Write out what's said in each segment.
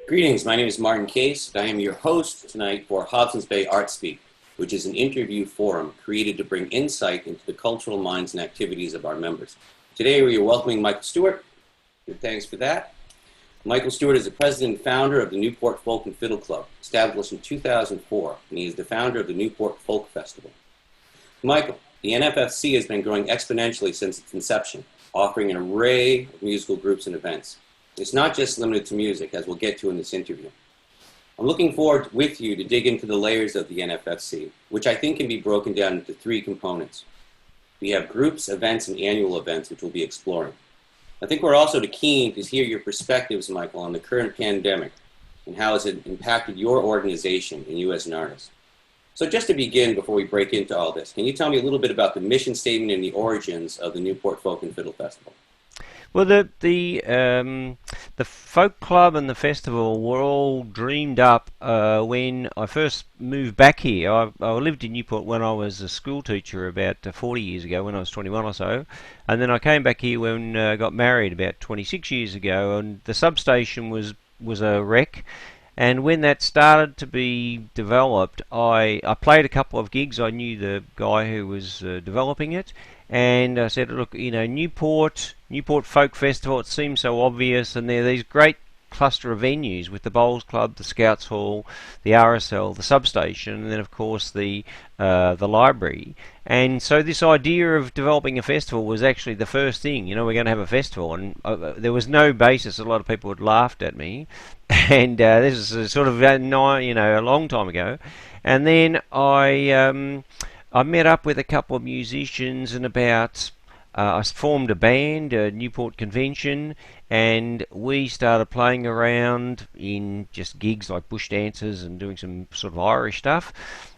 Greetings, my name is Martin Case, and I am your host tonight for Hobsons Bay ArtSpeak, which is an interview forum created to bring insight into the cultural minds and activities of our members. Today we are welcoming Michael Stewart. Good, thanks for that. Michael Stewart is the president and founder of the Newport Folk and Fiddle Club, established in 2004, and he is the founder of the Newport Folk Festival. Michael, the NFFC has been growing exponentially since its inception, offering an array of musical groups and events. It's not just limited to music, as we'll get to in this interview. I'm looking forward with you to dig into the layers of the NFFC, which I think can be broken down into three components. We have groups, events, and annual events, which we'll be exploring. I think we're also keen to hear your perspectives, Michael, on the current pandemic and how has it impacted your organization and you as an artist. So just to begin, before we break into all this, can you tell me a little bit about the mission statement and the origins of the Newport Folk and Fiddle Festival? Well, the folk club and the festival were all dreamed up when I first moved back here. I lived in Newport when I was a school teacher about 40 years ago, when I was 21 or so, and then I came back here when I got married about 26 years ago, and the substation was a wreck. And when that started to be developed, I played a couple of gigs. I knew the guy who was developing it, and I said, look, you know, Newport Folk Festival, it seems so obvious, and there are these great cluster of venues with the Bowls Club, the Scouts Hall, the RSL, the substation, and then of course the library. And so this idea of developing a festival was actually the first thing. You know, we're going to have a festival, and there was no basis. A lot of people had laughed at me, and this is sort of a long time ago. And then I met up with a couple of musicians, and I formed a band, a Newport Convention, and we started playing around in just gigs like bush dances and doing some sort of Irish stuff.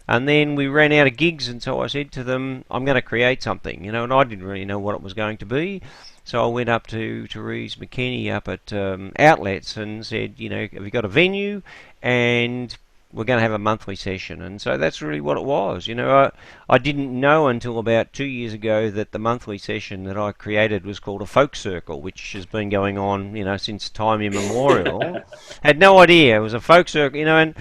And then we ran out of gigs, and so I said to them, I'm going to create something, you know, and I didn't really know what it was going to be. So I went up to Therese McKinney up at Outlets and said, you know, have you got a venue? And we're going to have a monthly session. And so that's really what it was. You know, I didn't know until about 2 years ago that the monthly session that I created was called a folk circle, which has been going on, you know, since time immemorial. Had no idea it was a folk circle, you know,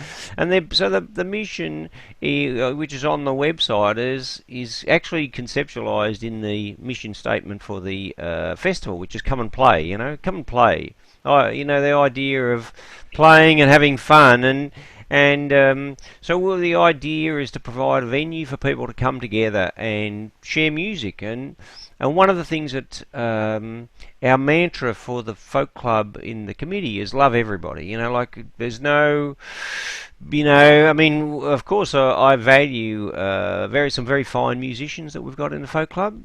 so the mission, which is on the website, is actually conceptualized in the mission statement for the festival, which is come and play, you know, come and play. You know, the idea of playing and having fun, so the idea is to provide a venue for people to come together and share music. And one of the things that our mantra for the folk club in the committee is love everybody. You know, like there's no, you know, I mean, of course I value some very fine musicians that we've got in the folk club.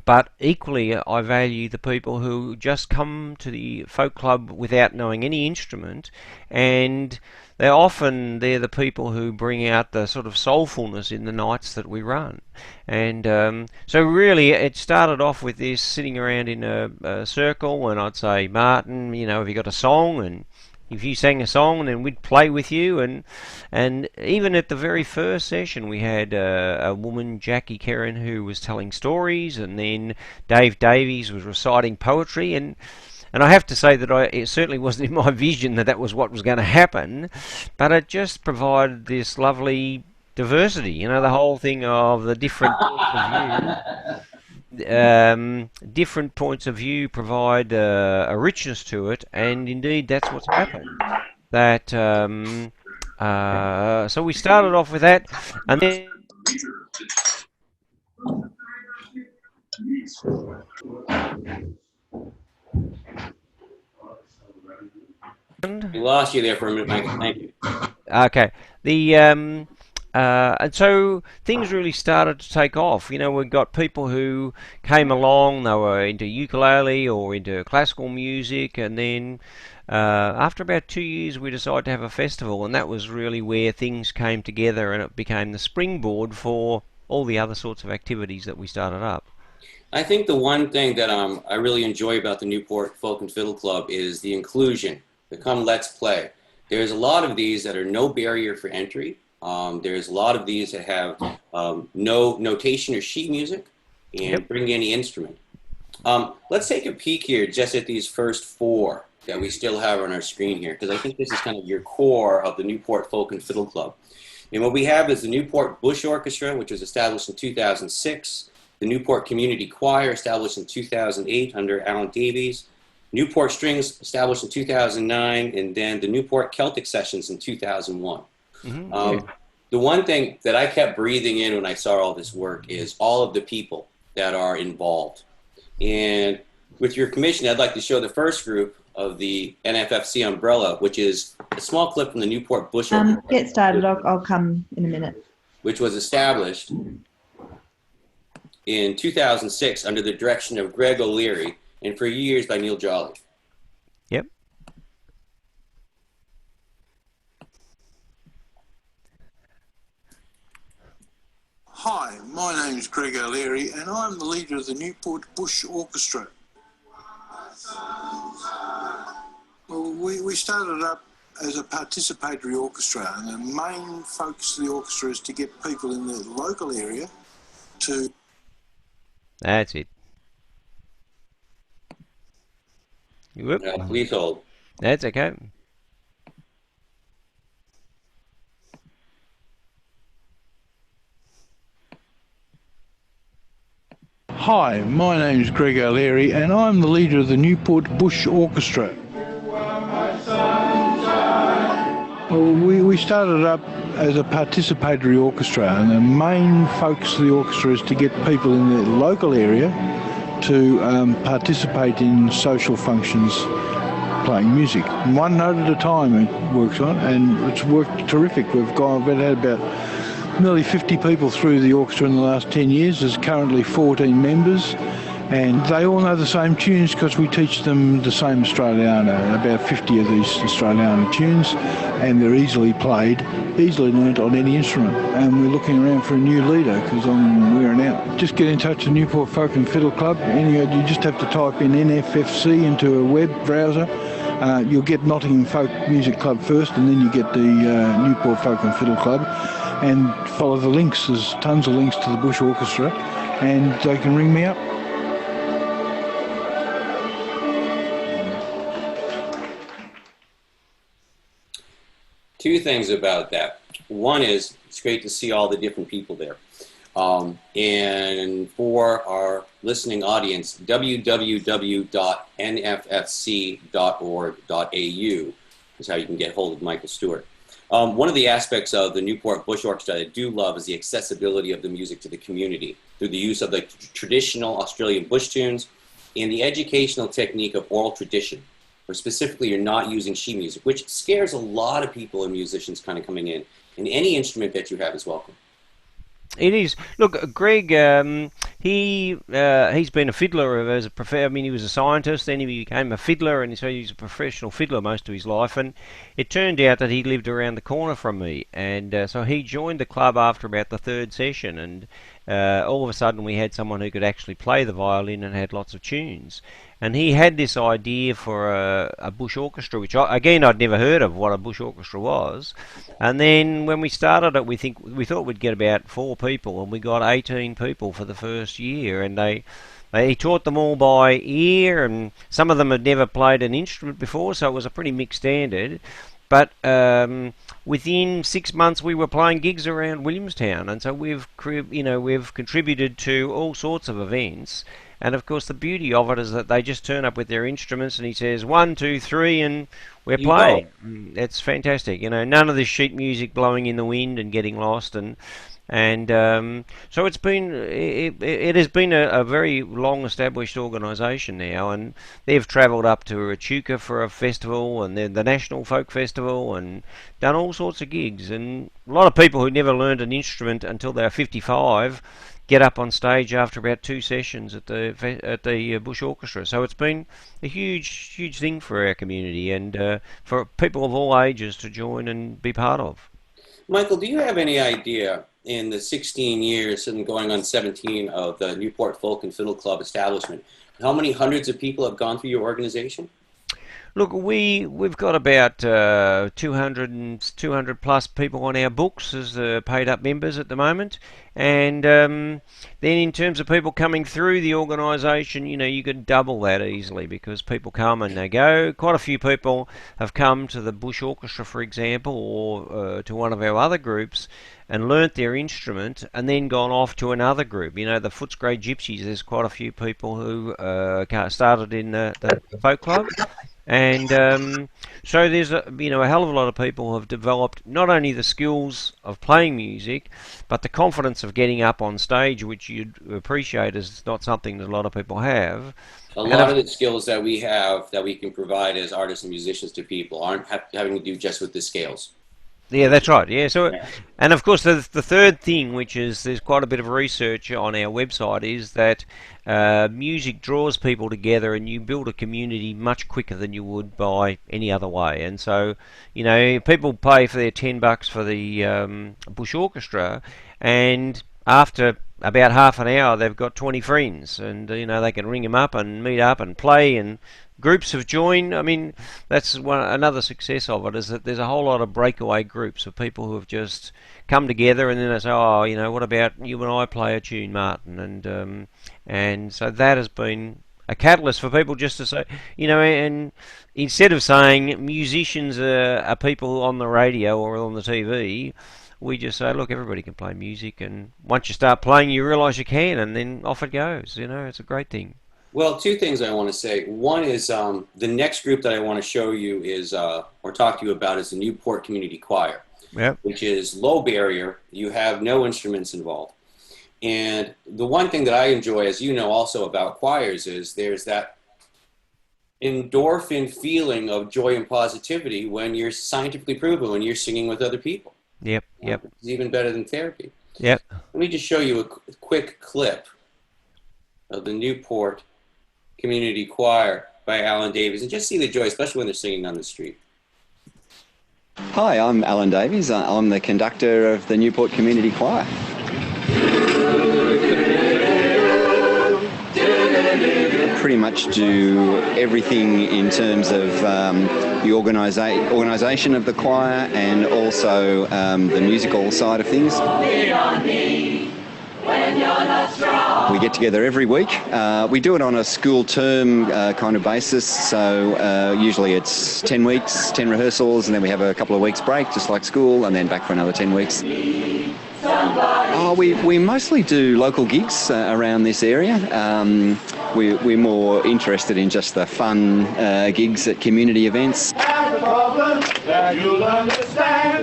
But equally, I value the people who just come to the folk club without knowing any instrument, and they're the people who bring out the sort of soulfulness in the nights that we run. And so really, it started off with this sitting around in a circle, and I'd say, Martin, you know, have you got a song? And if you sang a song, then we'd play with you. And even at the very first session, we had a woman, Jackie Kerrin, who was telling stories, and then Dave Davies was reciting poetry. And I have to say that it certainly wasn't in my vision that was what was going to happen, but it just provided this lovely diversity. You know, the whole thing of the different points of view. Different points of view provide a richness to it, and indeed that's what's happened. That so we started off with that, and then We lost you there for a minute, Michael. Thank you. okay, and so things really started to take off. You know, we got people who came along, they were into ukulele or into classical music, and then after about 2 years we decided to have a festival, and that was really where things came together, and it became the springboard for all the other sorts of activities that we started up. I think the one thing that I really enjoy about the Newport Folk and Fiddle Club is the inclusion, the come let's play. There's a lot of these that are no barrier for entry. There's a lot of these that have no notation or sheet music, and bring any instrument. Let's take a peek here just at these first four. that we still have on our screen here, because I think this is kind of your core of the Newport Folk and Fiddle Club. And what we have is the Newport Bush Orchestra, which was established in 2006, the Newport Community Choir, established in 2008 under Alan Davies, Newport Strings, established in 2009, and then the Newport Celtic Sessions in 2001. Yeah. The one thing that I kept breathing in when I saw all this work is all of the people that are involved. And with your permission, I'd like to show the first group of the NFFC umbrella, which is a small clip from the Newport Bush Orchestra. Get started. I'll come in a minute. Which was established in 2006 under the direction of Greg O'Leary and for years by Neil Jolly. Yep. Hi, my name is Greg O'Leary and I'm the leader of the Newport Bush Orchestra. Well, we started up as a participatory orchestra, and the main focus of the orchestra is to get people in the local area to... That's it. Whoop. Please hold. That's okay. Hi, my name is Greg O'Leary and I'm the leader of the Newport Bush Orchestra. Well, we started up as a participatory orchestra, and the main focus of the orchestra is to get people in the local area to participate in social functions playing music. One note at a time it works on, and it's worked terrific. We've had about nearly 50 people through the orchestra in the last 10 years. There's currently 14 members, and they all know the same tunes because we teach them the same Australiana, about 50 of these Australiana tunes, and they're easily played, easily learnt on any instrument. And we're looking around for a new leader because I'm wearing out. Just get in touch with Newport Folk and Fiddle Club. You just have to type in NFFC into a web browser. You'll get Nottingham Folk Music Club first, and then you get the Newport Folk and Fiddle Club, and follow the links. There's tons of links to the Bush Orchestra, and they can ring me up. Two things about that. One is it's great to see all the different people there. And for our listening audience, www.nffc.org.au is how you can get hold of Michael Stewart. One of the aspects of the Newport Bush Orchestra I do love is the accessibility of the music to the community through the use of the traditional Australian bush tunes and the educational technique of oral tradition, where specifically you're not using sheet music, which scares a lot of people and musicians kind of coming in. And any instrument that you have is welcome. It is. Look, Greg, he's been a fiddler as a I mean, he was a scientist, then he became a fiddler, and so he's a professional fiddler most of his life. And it turned out that he lived around the corner from me, and so he joined the club after about the third session, and all of a sudden we had someone who could actually play the violin and had lots of tunes. And he had this idea for a bush orchestra, which again I'd never heard of what a bush orchestra was. And then when we started it, we thought we'd get about 4 people, and we got 18 people for the first year. And he taught them all by ear, and some of them had never played an instrument before, so it was a pretty mixed standard. But within 6 months, we were playing gigs around Williamstown, and so we've contributed to all sorts of events. And of course, the beauty of it is that they just turn up with their instruments, and he says 1, 2, 3, and we're playing. It's fantastic. None of this sheet music blowing in the wind and getting lost, and so it has been a very long established organisation now, and they've travelled up to Echuca for a festival, and then the National Folk Festival, and done all sorts of gigs. And a lot of people who never learned an instrument until they're 55 get up on stage after about 2 sessions at the Bush Orchestra. So it's been a huge thing for our community, and for people of all ages to join and be part of. Michael, do you have any idea, in the 16 years and going on 17 of the Newport Folk and Fiddle Club establishment, how many hundreds of people have gone through your organization? Look, we've got about 200 plus people on our books as paid up members at the moment, and then in terms of people coming through the organisation, you could double that easily because people come and they go. Quite a few people have come to the Bush Orchestra, for example, or to one of our other groups and learnt their instrument and then gone off to another group. The Footscray Gypsies, there's quite a few people who started in the folk club. And so there's a hell of a lot of people who have developed not only the skills of playing music, but the confidence of getting up on stage, which you'd appreciate is not something that a lot of people have. A lot of the skills that we have that we can provide as artists and musicians to people aren't having to do just with the scales. Yeah, that's right. Yeah, so, and of course, the third thing, which is there's quite a bit of research on our website, is that music draws people together, and you build a community much quicker than you would by any other way. And so, people pay for their $10 for the Bush Orchestra, and after about half an hour, they've got 20 friends, and they can ring them up and meet up and play, and groups have joined. I mean, that's another success of it, is that there's a whole lot of breakaway groups of people who have just come together, and then they say, oh, what about you and I play a tune, Martin? And so that has been a catalyst for people just to say, and instead of saying musicians are people on the radio or on the TV, we just say, look, everybody can play music, and once you start playing, you realise you can, and then off it goes. It's a great thing. Well, two things I want to say. One is the next group that I want to show you is, or talk to you about, is the Newport Community Choir, which is low barrier. You have no instruments involved. And the one thing that I enjoy, as you know also about choirs, is there's that endorphin feeling of joy and positivity when you're scientifically proven, when you're singing with other people. Yep. It's even better than therapy. Yep. Let me just show you a quick clip of the Newport Community Choir by Alan Davies, and just see the joy, especially when they're singing on the street. Hi, I'm Alan Davies. I'm the conductor of the Newport Community Choir. Pretty much do everything in terms of the organisation of the choir, and also the musical side of things. We get together every week. We do it on a school term kind of basis, so usually it's 10 weeks, 10 rehearsals, and then we have a couple of weeks break, just like school, and then back for another 10 weeks. We mostly do local gigs around this area. We're more interested in just the fun gigs at community events.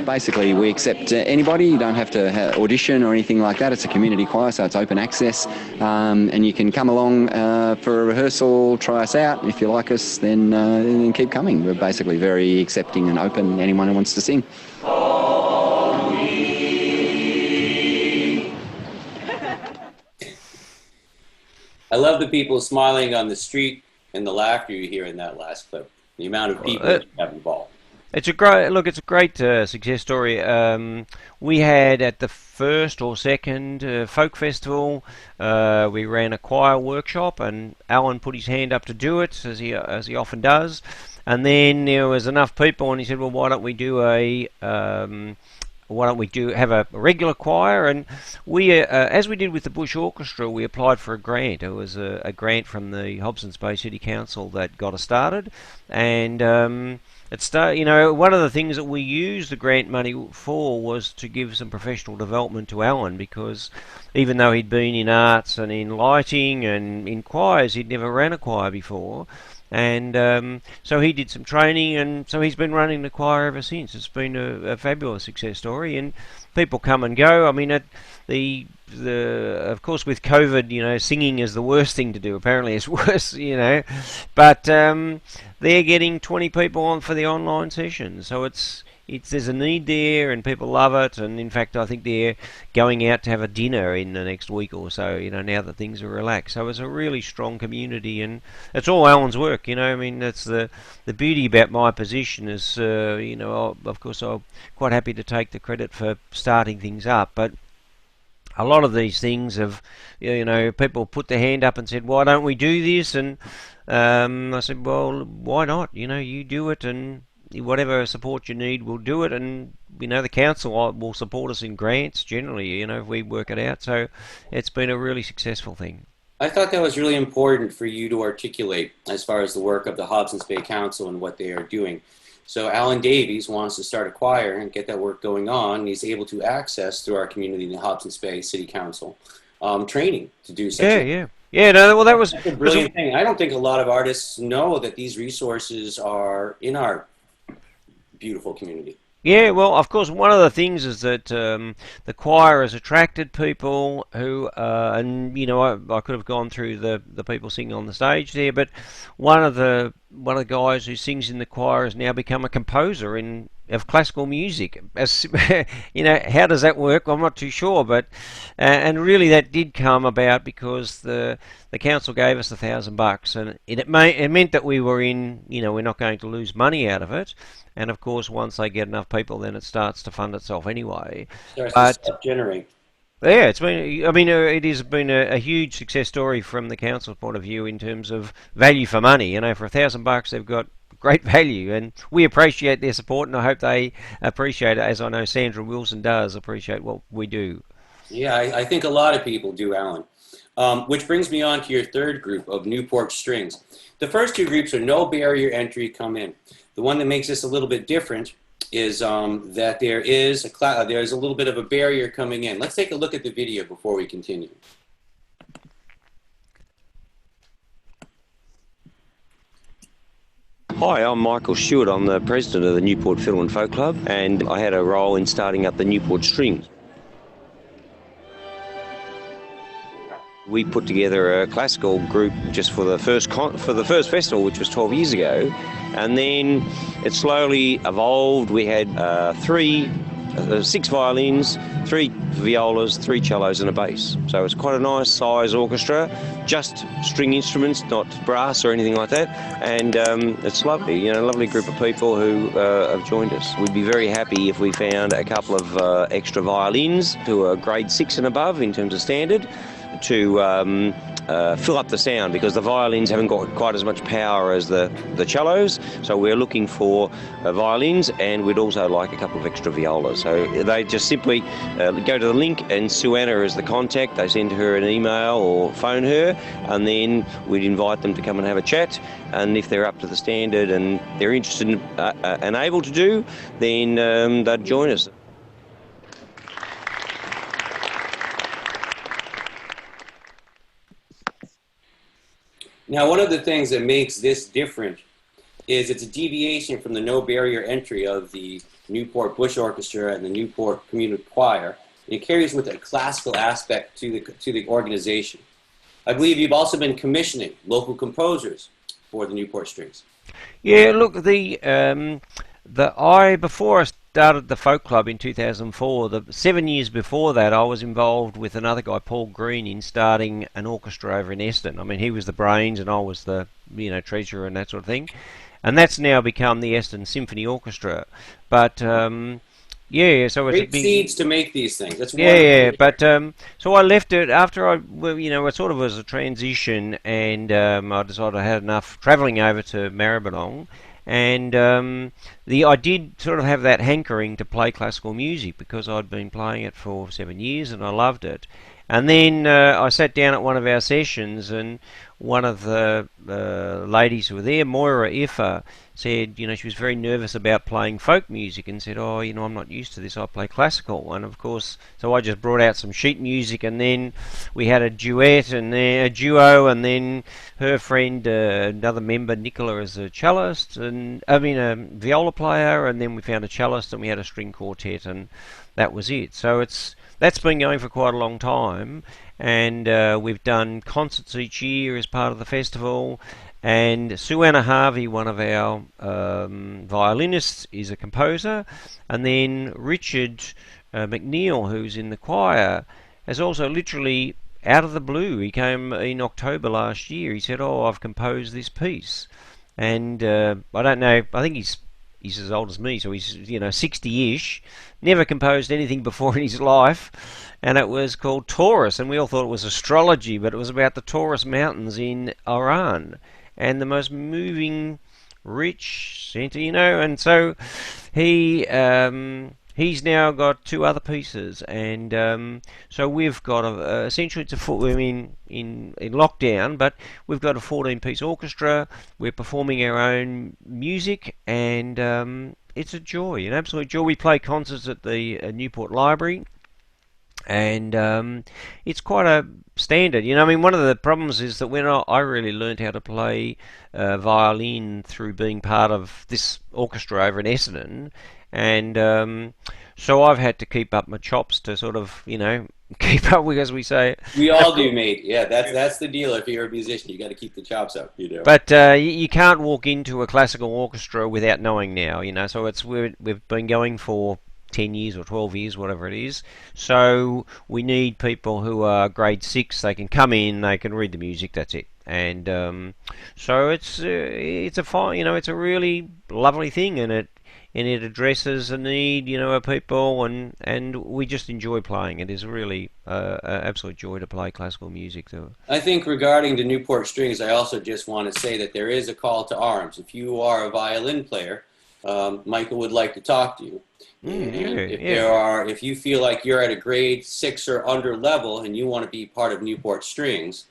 Basically, we accept anybody. You don't have to audition or anything like that. It's a community choir, so it's open access, and you can come along for a rehearsal, try us out. If you like us, then keep coming. We're basically very accepting and open. Anyone who wants to sing. I love the people smiling on the street and the laughter you hear in that last clip. The amount of people that you have involved. It's a great success story. We had at the first or second folk festival, we ran a choir workshop, and Alan put his hand up to do it, as he often does. And then there was enough people, and he said, "Well, why don't we have a regular choir?" And we, as we did with the Bush Orchestra, we applied for a grant. It was a grant from the Hobsons Bay City Council that got us started, and one of the things that we used the grant money for was to give some professional development to Alan, because even though he'd been in arts and in lighting and in choirs, he'd never ran a choir before. And so he did some training, and so he's been running the choir ever since. It's been a fabulous success story, and people come and go. I mean, of course, with COVID, singing is the worst thing to do. Apparently, it's worse, but they're getting 20 people on for the online session, so there's a need there, and people love it. And in fact, I think they're going out to have a dinner in the next week or so, now that things are relaxed. So it's a really strong community, and it's all Alan's work. I mean, that's the beauty about my position is, of course, I'm quite happy to take the credit for starting things up, but a lot of these things have, people put their hand up and said, "Why don't we do this?" And I said, well, why not? You do it, and whatever support you need, we'll do it. And the council will support us in grants generally. If we work it out. So it's been a really successful thing. I thought that was really important for you to articulate as far as the work of the Hobsons Bay Council and what they are doing. So Alan Davies wants to start a choir and get that work going on. And he's able to access through our community in the Hobsons Bay City Council training to do such Yeah, no, well, that was a brilliant thing. I don't think a lot of artists know that these resources are in our beautiful community. Yeah, well, of course, one of the things is that the choir has attracted people who, and I could have gone through the people singing on the stage there, but one of the guys who sings in the choir has now become a composer of classical music. As how does that work? I'm not too sure, but and really that did come about because the council gave us $1,000, and it meant that we were we're not going to lose money out of it. And of course, once they get enough people, then it starts to fund itself anyway. Starts to self-generate. Yeah, it's been. I mean, it has been a huge success story from the council's point of view in terms of value for money. For $1,000, they've got great value, and we appreciate their support, and I hope they appreciate it, as I know Sandra Wilson does appreciate what we do. Yeah, I think a lot of people do, Alan. Which brings me on to your third group of Newport Strings. The first two groups are no barrier entry, come in. The one that makes this a little bit different is that there's a little bit of a barrier coming in. Let's take a look at the video before we continue. Hi, I'm Michael Stewart. I'm the president of the Newport Fiddle and Folk Club, and I had a role in starting up the Newport Strings. We put together a classical group just for the first festival, which was 12 years ago, and then it slowly evolved. We had 6 violins, 3 violas, 3 cellos and a bass. So it's quite a nice size orchestra, just string instruments, not brass or anything like that. And it's lovely, a lovely group of people who have joined us. We'd be very happy if we found a couple of extra violins to a grade 6 and above in terms of standard, to fill up the sound, because the violins haven't got quite as much power as the cellos. So we're looking for violins, and we'd also like a couple of extra violas. So they just simply go to the link, and Suanna is the contact. They send her an email or phone her, and then we'd invite them to come and have a chat. And if they're up to the standard and they're interested in, and able to do, then they'd join us. Now, one of the things that makes this different is it's a deviation from the no barrier entry of the Newport Bush Orchestra and the Newport Community Choir. And it carries with it a classical aspect to the organization. I believe you've also been commissioning local composers for the Newport Strings. Yeah, look, before I started the folk club in 2004, 7 years before that, I was involved with another guy, Paul Green, in starting an orchestra over in Eston. I mean, he was the brains and I was the treasurer and that sort of thing. And that's now become the Eston Symphony Orchestra. But yeah, so it's great seeds to make these things. That's but so I left it after it sort of was a transition, and I decided I had enough travelling over to Maribyrnong. And I did sort of have that hankering to play classical music because I'd been playing it for 7 years and I loved it. And then I sat down at one of our sessions, and one of the ladies who were there, Moira Iffa, said, she was very nervous about playing folk music and said, oh, I'm not used to this, I play classical. And of course, so I just brought out some sheet music, and then we had a duet and then a duo, and then her friend, another member, Nicola, is a cellist, and a viola player, and then we found a cellist and we had a string quartet, and that was it. So that's been going for quite a long time, and we've done concerts each year as part of the festival. And Suanna Harvey, one of our violinists, is a composer, and then Richard McNeil, who's in the choir, has also literally out of the blue, he came in October last year, he said, oh, I've composed this piece. And I don't know, I think he's as old as me, so he's 60-ish, never composed anything before in his life, and it was called Taurus, and we all thought it was astrology, but it was about the Taurus Mountains in Iran. and the most moving, rich centre, and so he's now got two other pieces, and so we've got essentially we're in lockdown, but we've got a 14-piece orchestra. We're performing our own music, and it's a joy, an absolute joy. We play concerts at the Newport Library, and it's quite a standard. One of the problems is that when I really learned how to play violin through being part of this orchestra over in Essendon, and so I've had to keep up my chops to sort of, keep up with, as we say. We all do, mate. Yeah, that's the deal. If you're a musician, you got to keep the chops up. But you can't walk into a classical orchestra without knowing now. So we've been going for 10 years or 12 years, whatever it is. So we need people who are grade 6. They can come in, they can read the music. That's it. And so it's a fine, it's a really lovely thing, and it addresses a need, of people, and we just enjoy playing. It is really an absolute joy to play classical music. I think regarding the Newport Strings, I also just want to say that there is a call to arms. If you are a violin player, Michael would like to talk to you. If you feel like you're at a grade 6 or under level and you want to be part of Newport Strings,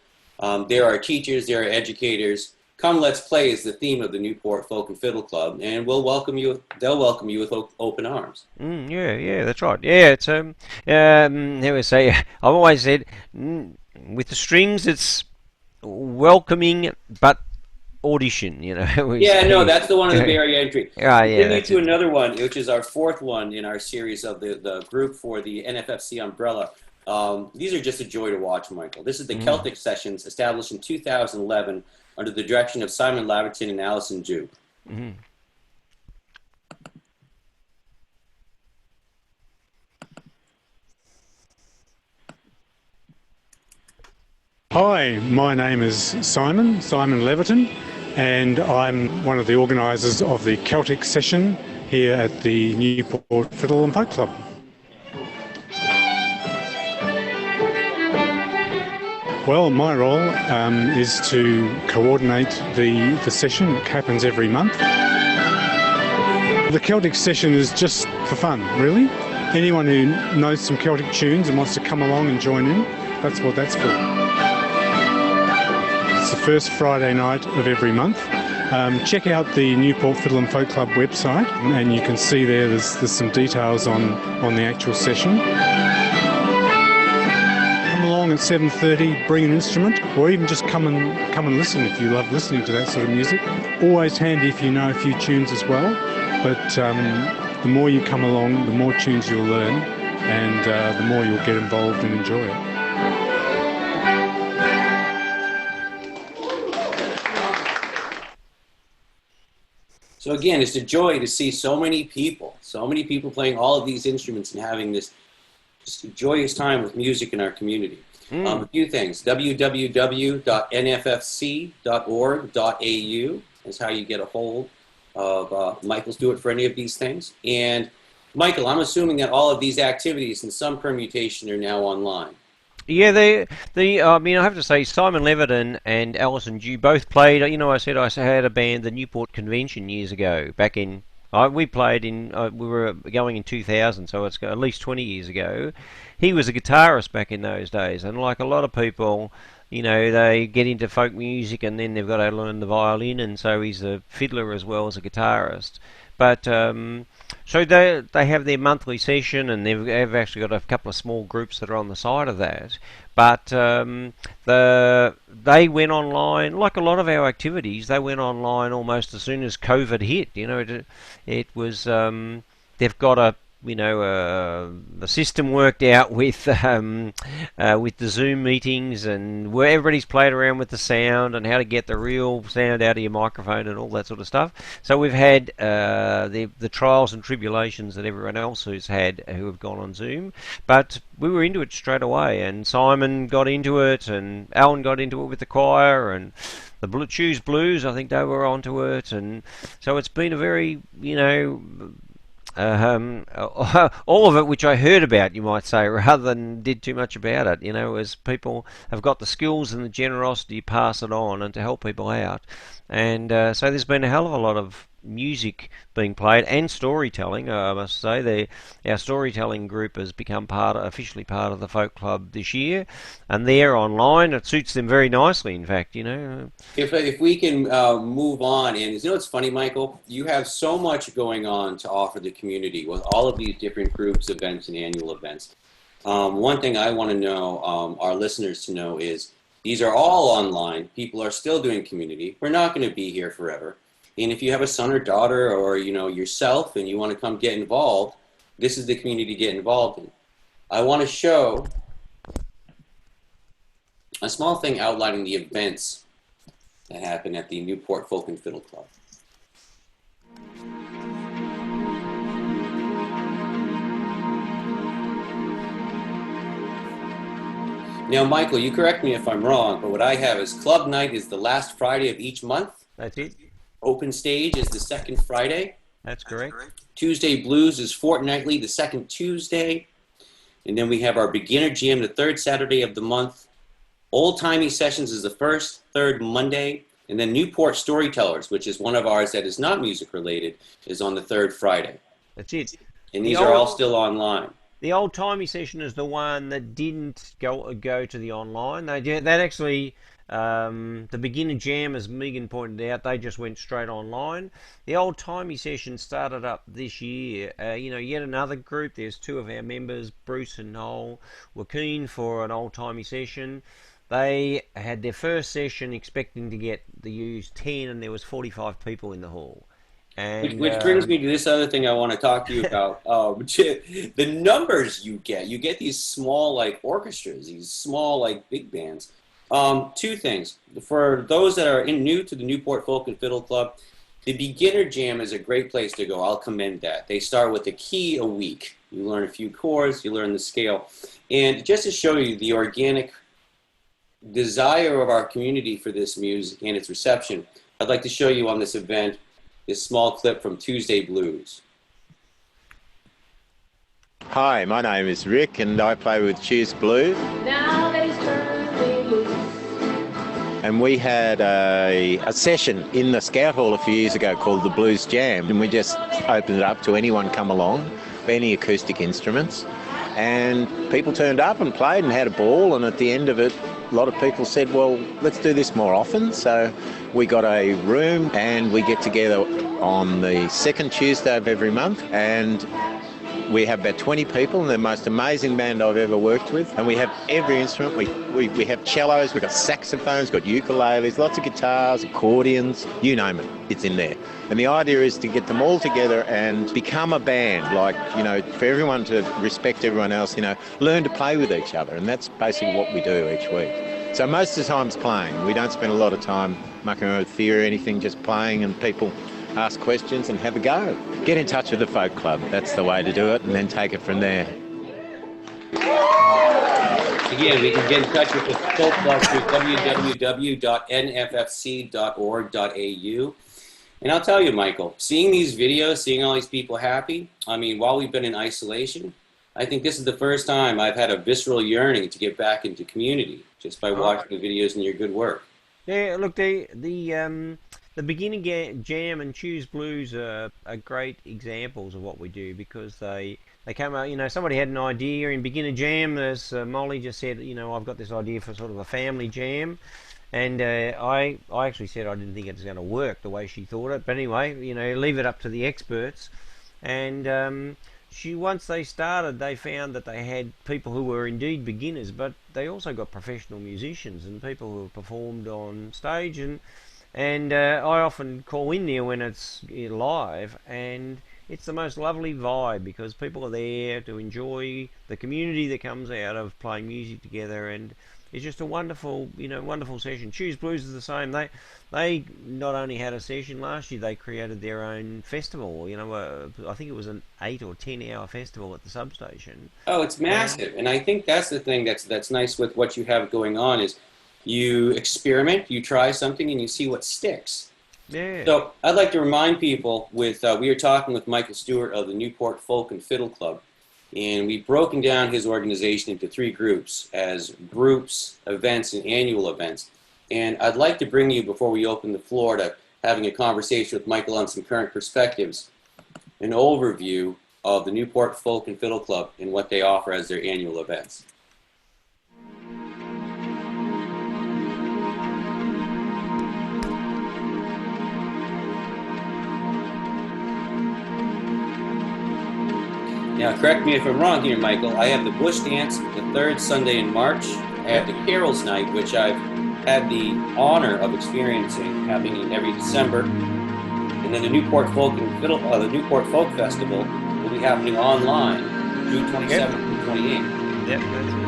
there are teachers, there are educators. Come Let's Play is the theme of the Newport Folk and Fiddle Club, and they'll welcome you with open arms. Yeah, that's right. Yeah, it's how we say, I've always said, with the strings, it's welcoming but audition. That's the one of the barrier entry. Yeah. Lead to another one, which is our 4th one in our series of the group for the NFFC umbrella. These are just a joy to watch, Michael. This is the Celtic Sessions, established in 2011 under the direction of Simon Laverton and Alison Jew. Mm-hmm. Hi, my name is Simon Leverton, and I'm one of the organisers of the Celtic Session here at the Newport Fiddle and Folk Club. Well, my role is to coordinate the session that happens every month. The Celtic Session is just for fun, really. Anyone who knows some Celtic tunes and wants to come along and join in, that's what that's for. It's the first Friday night of every month. Check out the Newport Fiddle and Folk Club website, and you can see there's some details on the actual session. At 7:30, bring an instrument, or even just come and listen if you love listening to that sort of music. Always handy if you know a few tunes as well, but the more you come along, the more tunes you'll learn, and the more you'll get involved and enjoy it. So again, it's a joy to see so many people playing all of these instruments and having this just joyous time with music in our community. A few things. www.nffc.org.au is how you get a hold of Michael Stewart for any of these things. And Michael, I'm assuming that all of these activities in some permutation are now online. Yeah, I have to say, Simon Leverton and Alison Jew both played. I said I had a band, the Newport Convention, years ago. Back in, we played in, we were going in 2000, so it's at least 20 years ago. He was a guitarist back in those days, and like a lot of people, they get into folk music and then they've got to learn the violin, and so he's a fiddler as well as a guitarist. But so they have their monthly session, and they've actually got a couple of small groups that are on the side of that. But they went online, like a lot of our activities. They went online almost as soon as COVID hit. It was they've got the system worked out with the Zoom meetings, and where everybody's played around with the sound and how to get the real sound out of your microphone and all that sort of stuff. So we've had the trials and tribulations that everyone else who have gone on Zoom, but we were into it straight away, and Simon got into it, and Alan got into it with the choir, and the Choose Blues, I think they were onto it, and so it's been a very all of it which I heard about, you might say, rather than did too much about it, as people have got the skills and the generosity to pass it on and to help people out. And so there's been a hell of a lot of music being played and storytelling. I must say, our storytelling group has become officially part of the folk club this year, and they're online. It suits them very nicely, in fact. If we can move on, and it's funny, Michael, you have so much going on to offer the community with all of these different groups, events, and annual events. One thing I want to know, our listeners to know, is these are all online. People are still doing community. We're not going to be here forever. And if you have a son or daughter, or yourself, and you want to come get involved, this is the community to get involved in. I want to show a small thing outlining the events that happen at the Newport Folk and Fiddle Club. Now, Michael, you correct me if I'm wrong, but what I have is Club Night is the last Friday of each month. That's it. Open Stage is the second Friday. That's correct. Tuesday Blues is fortnightly, the second Tuesday. And then we have our Beginner Jam the third Saturday of the month. Old Timey Sessions is the first, third Monday. And then Newport Storytellers, which is one of ours that is not music related, is on the third Friday. That's it. And these are all still online. The Old Timey Session is the one that didn't go to the online. That actually, the Beginner Jam, as Megan pointed out, they just went straight online. The Old Timey Session started up this year. Yet another group. There's two of our members, Bruce and Noel, were keen for an Old Timey Session. They had their first session expecting to use 10, and there was 45 people in the hall. And, which brings me to this other thing I want to talk to you about. The numbers you get these small orchestras, these small big bands. Two things. For those that are new to the Newport Folk and Fiddle Club, the Beginner Jam is a great place to go. I'll commend that. They start with a key a week. You learn a few chords, you learn the scale. And just to show you the organic desire of our community for this music and its reception, I'd like to show you on this event this small clip from Tuesday Blues. Hi, my name is Rick and I play with Tuesday Blues. Nowadays Tuesday Blues. And we had a session in the Scout Hall a few years ago called the Blues Jam, and we just opened it up to anyone come along, any acoustic instruments, and people turned up and played and had a ball, and at the end of it a lot of people said, well, let's do this more often. So we got a room and we get together on the second Tuesday of every month, and we have about 20 people, and they're the most amazing band I've ever worked with. And we have every instrument. We have cellos, we've got saxophones, got ukuleles, lots of guitars, accordions, you name it, it's in there. And the idea is to get them all together and become a band, for everyone to respect everyone else, learn to play with each other. And that's basically what we do each week. So most of the time it's playing. We don't spend a lot of time mucking around with theory or anything, just playing, and people ask questions and have a go. Get in touch with the folk club. That's the way to do it, and then take it from there. Again, we can get in touch with the folk club through www.nffc.org.au. And I'll tell you, Michael, seeing these videos, seeing all these people happy, while we've been in isolation, I think this is the first time I've had a visceral yearning to get back into community just by watching the videos and your good work. Yeah, look, the Beginning Jam and Tuesday Blues are great examples of what we do, because they come out, somebody had an idea in Beginner Jam, as Molly just said, I've got this idea for sort of a family jam, and I actually said I didn't think it was going to work the way she thought it, but anyway, leave it up to the experts. And once they started, they found that they had people who were indeed beginners, but they also got professional musicians and people who have performed on stage, and I often call in there when it's live, and it's the most lovely vibe, because people are there to enjoy the community that comes out of playing music together, and it's just a wonderful, wonderful session. Tuesday Blues is the same. They not only had a session last year, they created their own festival. I think it was an 8 or 10 hour festival at the substation. Oh, it's massive, and I think that's the thing that's nice with what you have going on is you experiment, you try something, and you see what sticks. Yeah. So I'd like to remind people we are talking with Michael Stewart of the Newport Folk and Fiddle Club, and we've broken down his organization into 3 groups as groups, events, and annual events. And I'd like to bring you, before we open the floor to having a conversation with Michael on some current perspectives, an overview of the Newport Folk and Fiddle Club and what they offer as their annual events. Now, correct me if I'm wrong here, Michael. I have the Bush Dance the 3rd Sunday in March. I have the Carols Night, which I've had the honor of experiencing, happening every December. And then the Newport Folk and Fiddle, the Newport Folk Festival will be happening online, June 27th and 28th. Yep, that's it.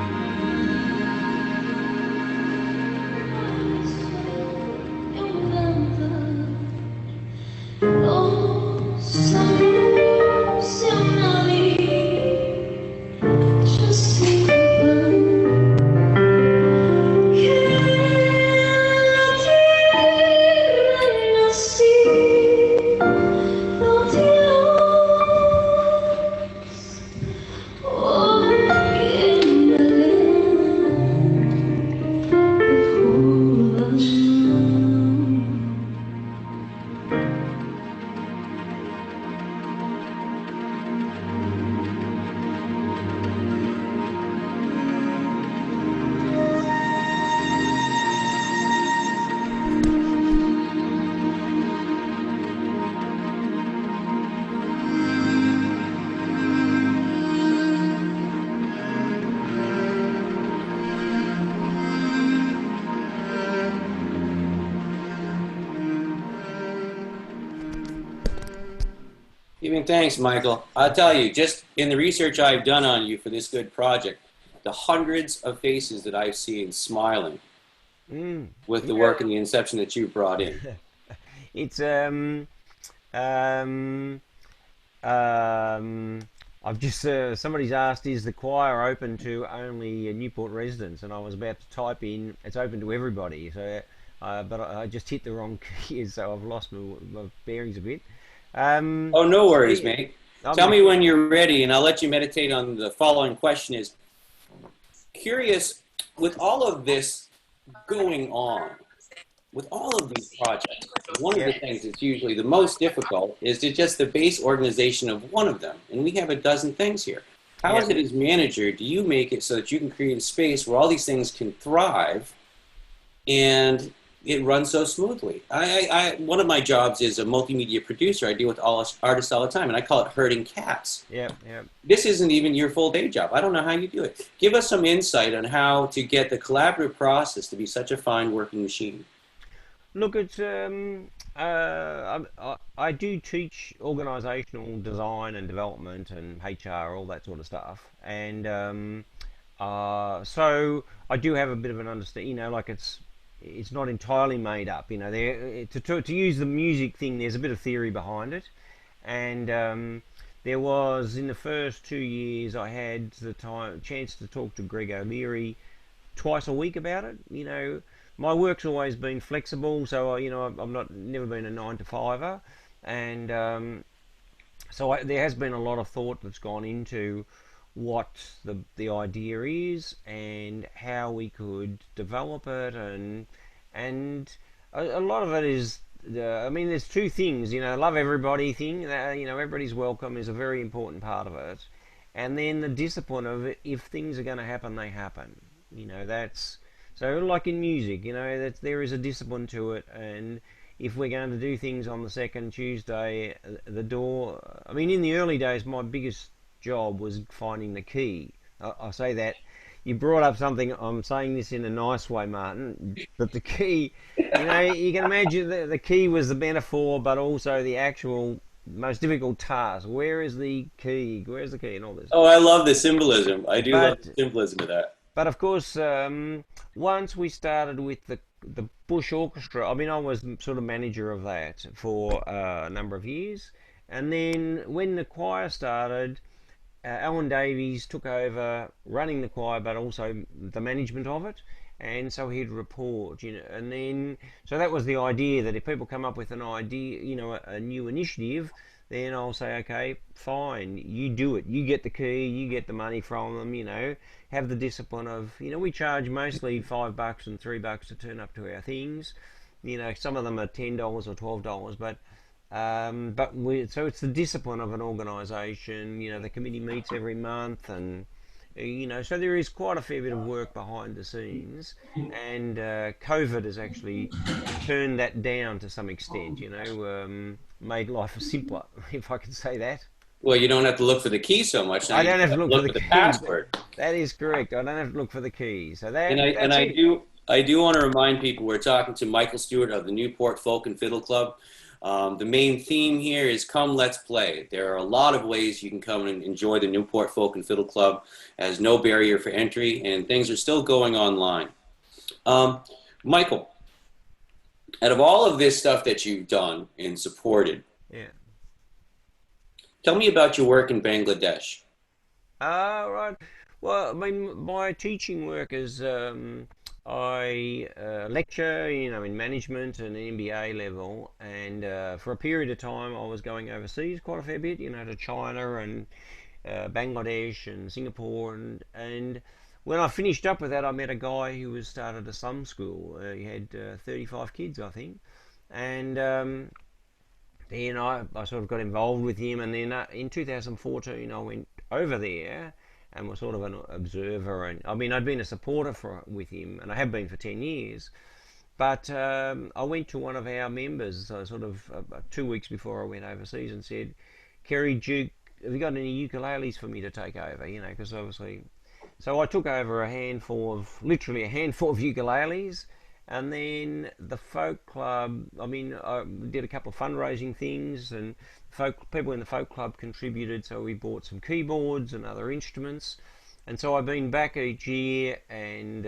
Giving thanks, Michael. I'll tell you, just in the research I've done on you for this good project, the hundreds of faces that I've seen smiling with the work and the inception that you brought in. It's I've just somebody's asked, is the choir open to only Newport residents? And I was about to type in, it's open to everybody. So, but I just hit the wrong key, so I've lost my bearings a bit. Oh, no worries, mate. Tell me when you're ready, and I'll let you meditate on the following question. Is curious, with all of this going on, with all of these projects, one of the things that's usually the most difficult is to just the base organization of one of them. And we have a dozen things here. How is it as manager, do you make it so that you can create a space where all these things can thrive and it runs so smoothly? One of my jobs is a multimedia producer. I deal with artists all the time, and I call it herding cats. This isn't even your full day job. I don't know how you do it. Give us some insight on how to get the collaborative process to be such a fine working machine. Look, it's I do teach organisational design and development and HR, all that sort of stuff, and so I do have a bit of an understanding. You know, like it's not entirely made up. You know, to use the music thing, there's a bit of theory behind it, and there was, in the first 2 years, I had the chance to talk to Greg O'Leary twice a week about it. You know, my work's always been flexible, so you know, I've never been a 9-to-5er, and so there has been a lot of thought that's gone into what the idea is and how we could develop it, and a lot of it is I mean, there's two things, you know, love everybody thing, you know, everybody's welcome is a very important part of it, and then the discipline of it, if things are going to happen, they happen. You know, that's so like in music, you know, that there is a discipline to it, and if we're going to do things on the second Tuesday, the door, I mean, in the early days, my biggest job was finding the key. I say that, you brought up something, I'm saying this in a nice way, Martin, but the key, you know, you can imagine the key was the metaphor, but also the actual most difficult task. Where is the key? Where's the key and all this? Oh, I love the symbolism. I do love the symbolism of that. But of course, once we started with the Bush Orchestra, I mean, I was sort of manager of that for a number of years, and then when the choir started, Alan Davies took over running the choir, but also the management of it, and so he'd report, and then so that was the idea, that if people come up with an idea, a new initiative, then I'll say, okay, fine, you do it, you get the key, you get the money from them, have the discipline of, we charge mostly $5 and $3 to turn up to our things, some of them are $10 or $12, so it's the discipline of an organisation. The committee meets every month, and so there is quite a fair bit of work behind the scenes, and COVID has actually turned that down to some extent, made life simpler, if I could say that. Well, you don't have to look for the key so much. Now I don't have to look for the the key. password. That is correct. I don't have to look for the key. So that, I do want to remind people we're talking to Michael Stewart of the Newport Folk and Fiddle Club. The main theme here is come, let's play. There are a lot of ways you can come and enjoy the Newport Folk and Fiddle Club. It has no barrier for entry, and things are still going online. Michael, out of all of this stuff that you've done and supported, tell me about your work in Bangladesh. Right. Well, I mean, my teaching work is I lecture, in management and MBA level, and for a period of time I was going overseas quite a fair bit, to China and Bangladesh and Singapore, and when I finished up with that, I met a guy who was started a slum school. He had 35 kids, I think, and then I sort of got involved with him, and then in 2014 I went over there and was sort of an observer, and I mean I'd been a supporter with him, and I have been for 10 years, but I went to one of our members sort of 2 weeks before I went overseas and said, Kerry Duke, have you got any ukuleles for me to take over, because obviously, so I took over literally a handful of ukuleles. And then the folk club, I did a couple of fundraising things, and people in the folk club contributed, so we bought some keyboards and other instruments. And so I've been back each year and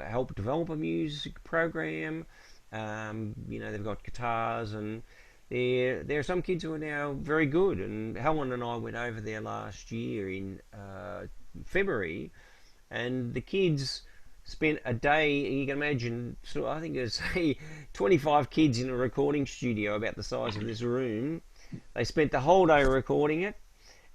helped develop a music program. They've got guitars, and there are some kids who are now very good. And Helen and I went over there last year in February, and the kids spent a day, you can imagine, so I think there's 25 kids in a recording studio about the size of this room. They spent the whole day recording it,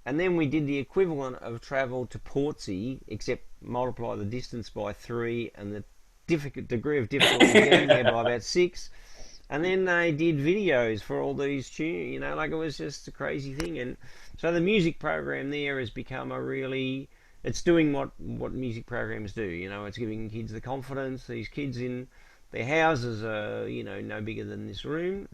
and then we did the equivalent of travel to Portsea, except multiply the distance by 3 and the degree of difficulty getting there by about 6. And then they did videos for all these tunes, it was just a crazy thing. And so the music program there has become it's doing what music programs do, it's giving kids the confidence. These kids in their houses are, no bigger than this room,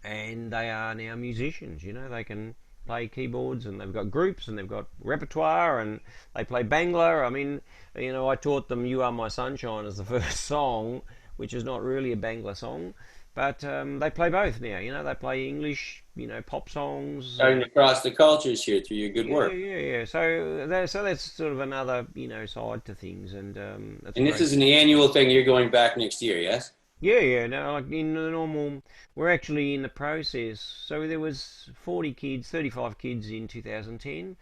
and they are now musicians, they can play keyboards, and they've got groups, and they've got repertoire, and they play Bangla. I taught them You Are My Sunshine as the first song, which is not really a Bangla song, but they play both now, they play English, pop songs. Starting to cross the cultures here through your good work. Yeah. So that's sort of another, side to things, and that's and this is an annual thing. You're going back next year, yes? Yeah. No, like in the normal, we're actually in the process. So there was 35 kids in 2010.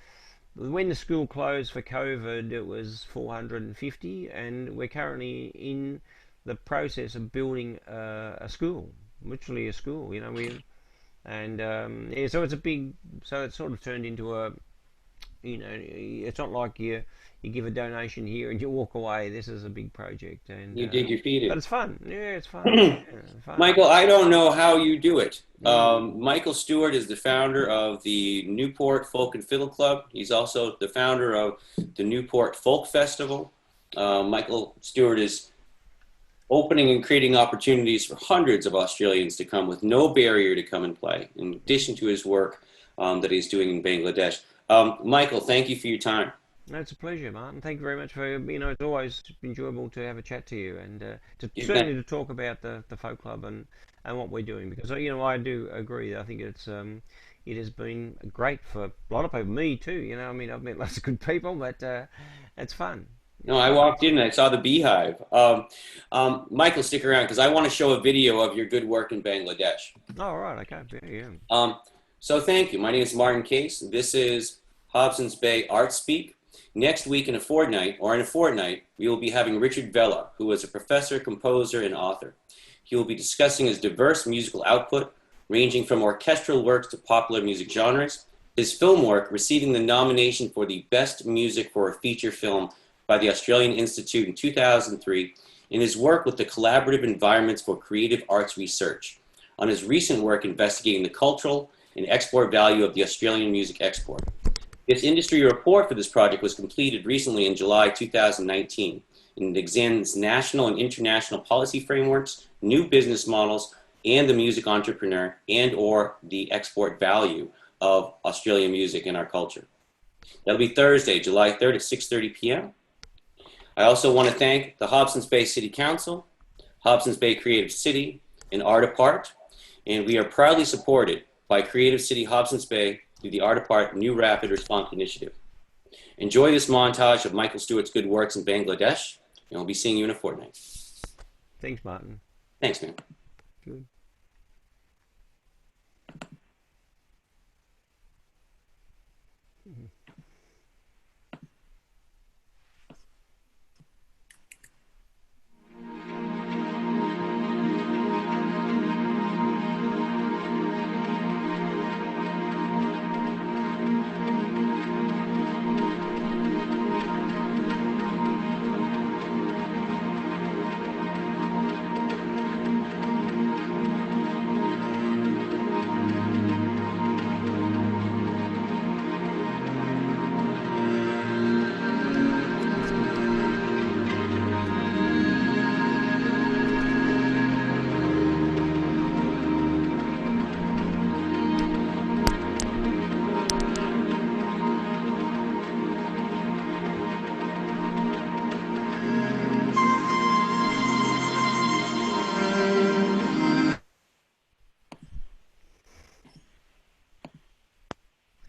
When the school closed for COVID, it was 450, and we're currently in the process of building a school, literally a school, so it's so it's sort of turned into it's not like you give a donation here and you walk away. This is a big project, and you dig your feet in. But it's fun. Yeah, it's fun. It's fun. Michael, I don't know how you do it. Michael Stewart is the founder of the Newport Folk and Fiddle Club. He's also the founder of the Newport Folk Festival. Michael Stewart is opening and creating opportunities for hundreds of Australians to come with no barrier to come and play, in addition to his work that he's doing in Bangladesh. Michael, thank you for your time. No, it's a pleasure, Martin. Thank you very much for, it's always enjoyable to have a chat to you, and certainly to talk about the folk club and what we're doing, because, I do agree. I think it has been great for a lot of people, me too, I've met lots of good people, but it's fun. No, I walked in and I saw the beehive. Michael, stick around because I want to show a video of your good work in Bangladesh. Oh, right, okay, yeah. So thank you. My name is Martin Case. This is Hobsons Bay ArtSpeak. Next week in a fortnight, we will be having Richard Vella, who is a professor, composer, and author. He will be discussing his diverse musical output, ranging from orchestral works to popular music genres, his film work receiving the nomination for the Best Music for a Feature Film by the Australian Institute in 2003, and his work with the Collaborative Environments for Creative Arts Research, on his recent work investigating the cultural and export value of the Australian music export. This industry report for this project was completed recently in July 2019, and it examines national and international policy frameworks, new business models, and the music entrepreneur and/or the export value of Australian music in our culture. That'll be Thursday, July 3rd at 6:30 p.m. I also want to thank the Hobsons Bay City Council, Hobsons Bay Creative City, and Art Apart, and we are proudly supported by Creative City Hobsons Bay through the Art Apart New Rapid Response Initiative. Enjoy this montage of Michael Stewart's good works in Bangladesh, and we'll be seeing you in a fortnight. Thanks, Martin. Thanks, man. Good.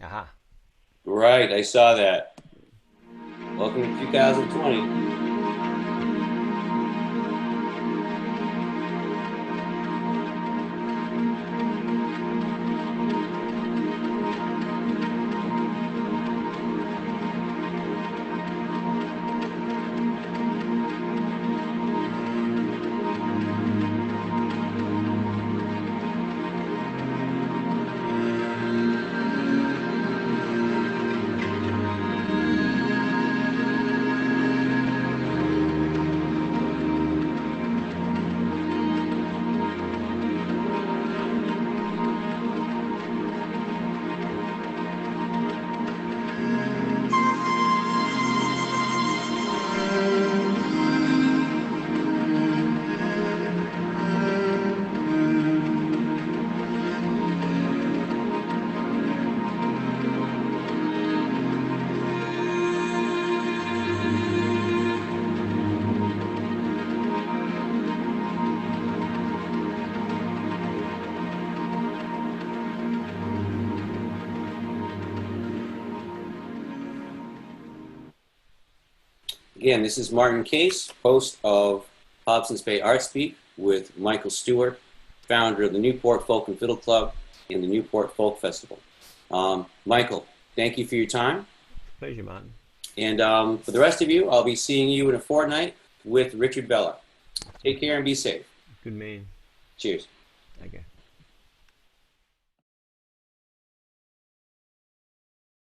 Aha. Right, I saw that. Welcome to 2020. Again, this is Martin Case, host of Hobsons Bay ArtSpeak with Michael Stewart, founder of the Newport Folk and Fiddle Club and the Newport Folk Festival. Michael, thank you for your time. Pleasure, Martin. And for the rest of you, I'll be seeing you in a fortnight with Richard Vella. Take care and be safe. Good man. Cheers. Okay.